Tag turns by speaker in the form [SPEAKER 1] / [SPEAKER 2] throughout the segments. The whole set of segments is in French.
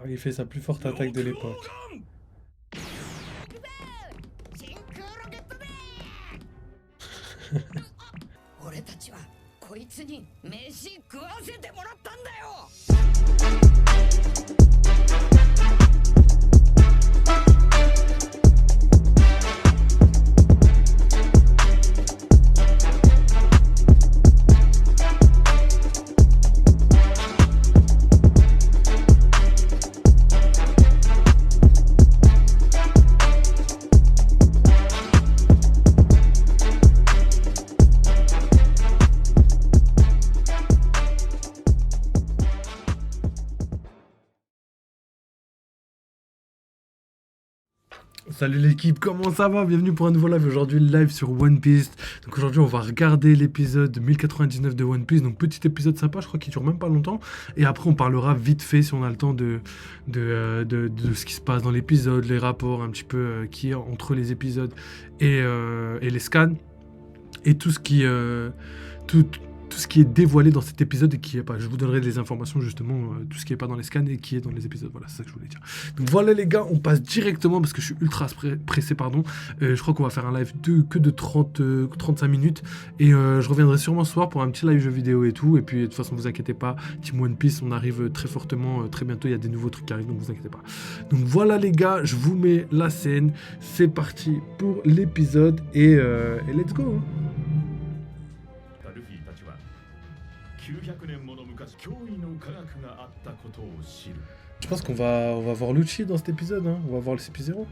[SPEAKER 1] Il fait sa plus forte attaque de l'époque. Salut l'équipe, comment ça va? Bienvenue pour un nouveau live. Aujourd'hui, live sur One Piece. Donc aujourd'hui, on va regarder l'épisode 1099 de One Piece. Donc petit épisode sympa, je crois qu'il dure même pas longtemps. Et après, on parlera vite fait, si on a le temps, de ce qui se passe dans l'épisode, les rapports un petit peu qu'il y a entre les épisodes et les scans. Et tout ce qui... tout ce qui est dévoilé dans cet épisode et qui est pas. Je vous donnerai des informations justement, tout ce qui est pas dans les scans et qui est dans les épisodes. Voilà, c'est ça que je voulais dire. Donc voilà les gars, on passe directement parce que je suis ultra pressé, pardon. Je crois qu'on va faire un live que de 35 minutes et je reviendrai sûrement ce soir pour un petit live jeu vidéo et tout. Et puis de toute façon, vous inquiétez pas, Team One Piece, on arrive très fortement, très bientôt. Il y a des nouveaux trucs qui arrivent, donc vous inquiétez pas. Donc voilà les gars, je vous mets la scène. C'est parti pour l'épisode et let's go. Je pense qu'on va voir Lucci dans cet épisode, hein. On va voir le CP0.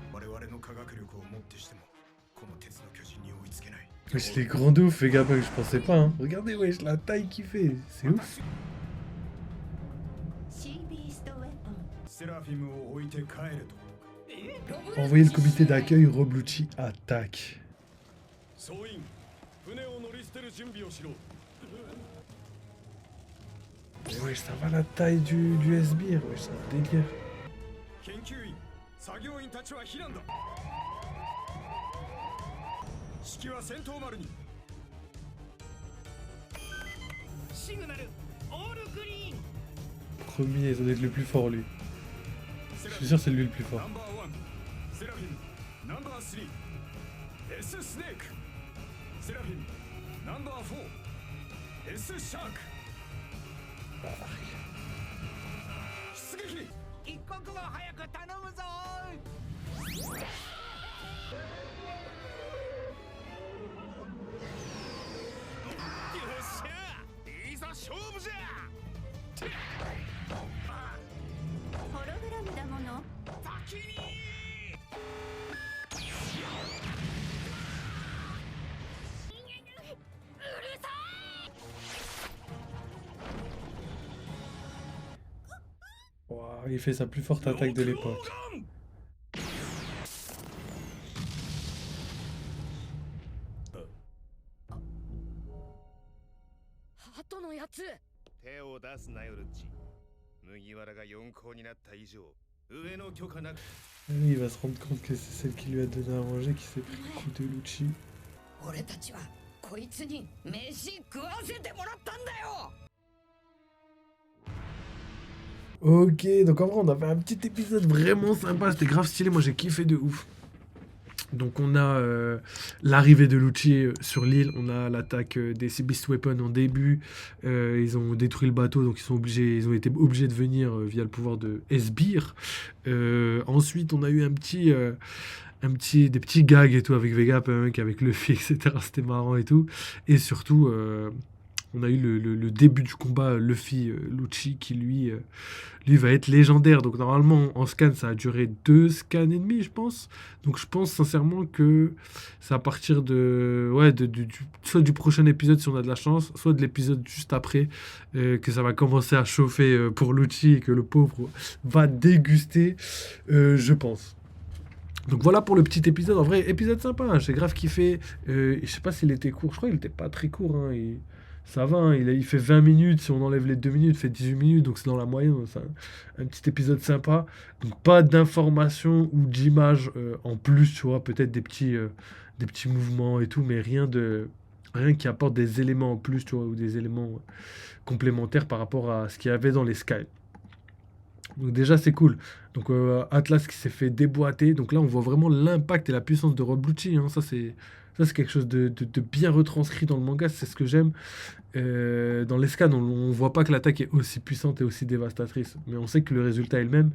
[SPEAKER 1] Wesh, les grands de ouf, fais gaffe, je pensais pas, hein. Regardez, wesh, la taille qu'il fait, c'est ouf. Envoyez le comité d'accueil, Rob Lucci attaque. Mais wesh, ça va la taille du sbire, wesh, c'est un délire. Premier, ils ont être le plus fort lui. Je suis sûr que c'est lui le plus fort. Wow, il fait sa plus forte attaque de l'époque. Lui, il va se rendre compte que c'est celle qui lui a donné à manger qui s'est pris le coup de Lucci. Ok, donc en vrai, on a fait un petit épisode vraiment sympa, c'était grave stylé, moi j'ai kiffé de ouf. Donc on a l'arrivée de Lucci sur l'île, on a l'attaque des Sea Beast Weapon en début, ils ont détruit le bateau, donc ils ont été obligés de venir via le pouvoir de Sbire. Ensuite on a eu des petits gags et tout avec Vegapunk, avec Luffy, etc. C'était marrant et tout. Et surtout, on a eu le début du combat Luffy-Lucci qui lui va être légendaire. Donc normalement en scan ça a duré 2 scans et demi je pense. Donc je pense sincèrement que c'est à partir soit du prochain épisode si on a de la chance, soit de l'épisode juste après que ça va commencer à chauffer pour Lucci et que le pauvre va déguster, je pense. Donc voilà pour le petit épisode. En vrai, épisode sympa, hein, j'ai grave kiffé. Je sais pas s'il était court, je crois qu'il était pas très court. Hein, ça va, hein, il fait 20 minutes, si on enlève les 2 minutes, il fait 18 minutes, donc c'est dans la moyenne. C'est un petit épisode sympa. Donc pas d'informations ou d'images en plus, tu vois, peut-être des petits mouvements et tout, mais rien qui apporte des éléments en plus, tu vois, ou des éléments complémentaires par rapport à ce qu'il y avait dans les Sky. Donc déjà, c'est cool. Donc Atlas qui s'est fait déboîter. Donc là, on voit vraiment l'impact et la puissance de Rob Lucci, hein. Ça, c'est quelque chose de bien retranscrit dans le manga. C'est ce que j'aime. Dans les scans, on voit pas que l'attaque est aussi puissante et aussi dévastatrice. Mais on sait que le résultat est le même.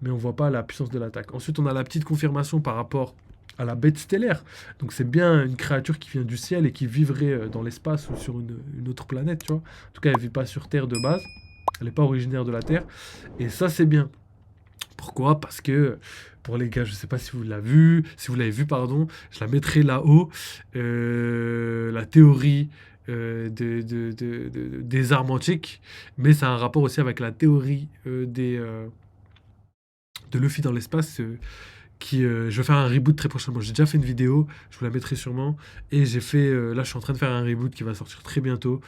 [SPEAKER 1] Mais on voit pas la puissance de l'attaque. Ensuite, on a la petite confirmation par rapport à la bête stellaire. Donc c'est bien une créature qui vient du ciel et qui vivrait dans l'espace ou sur une autre planète, tu vois. En tout cas, elle vit pas sur Terre de base. Elle n'est pas originaire de la Terre. Et ça, c'est bien. Pourquoi? Parce que, pour les gars, je sais pas si vous l'avez vu, si vous l'avez vu, pardon, je la mettrai là-haut. La théorie des armes antiques, mais ça a un rapport aussi avec la théorie de Luffy dans l'espace. Je vais faire un reboot très prochainement. J'ai déjà fait une vidéo, je vous la mettrai sûrement. Et là, je suis en train de faire un reboot qui va sortir très bientôt,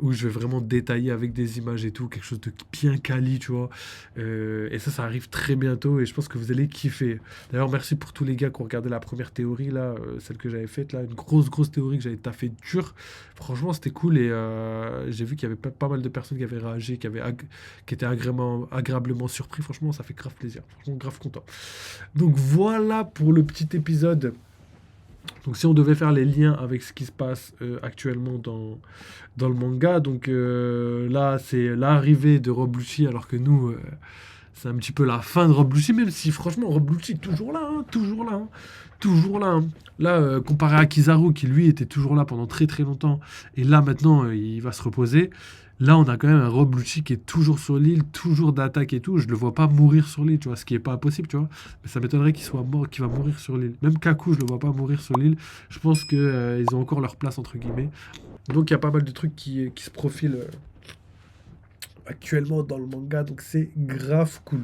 [SPEAKER 1] où je vais vraiment détailler avec des images et tout, quelque chose de bien quali, tu vois. Et ça arrive très bientôt et je pense que vous allez kiffer. D'ailleurs, merci pour tous les gars qui ont regardé la première théorie, là, celle que j'avais faite, là, une grosse théorie que j'avais taffé dur. Franchement, c'était cool et j'ai vu qu'il y avait pas mal de personnes qui avaient réagi, qui étaient agréablement surpris. Franchement, ça fait grave plaisir. Franchement, grave content. Donc voilà pour le petit épisode. Donc si on devait faire les liens avec ce qui se passe actuellement dans le manga, donc là c'est l'arrivée de Rob Lucci, alors que nous c'est un petit peu la fin de Rob Lucci, même si franchement Rob Lucci est toujours là, hein, toujours là, hein, toujours là. Hein. Là, comparé à Kizaru qui lui était toujours là pendant très très longtemps, et là maintenant il va se reposer. Là, on a quand même un Rob Lucci qui est toujours sur l'île, toujours d'attaque et tout. Je le vois pas mourir sur l'île, tu vois, ce qui est pas impossible, tu vois. Mais ça m'étonnerait qu'il soit mort, qu'il va mourir sur l'île. Même Kaku, je le vois pas mourir sur l'île. Je pense que ils ont encore leur place entre guillemets. Donc il y a pas mal de trucs qui se profilent actuellement dans le manga, donc c'est grave cool.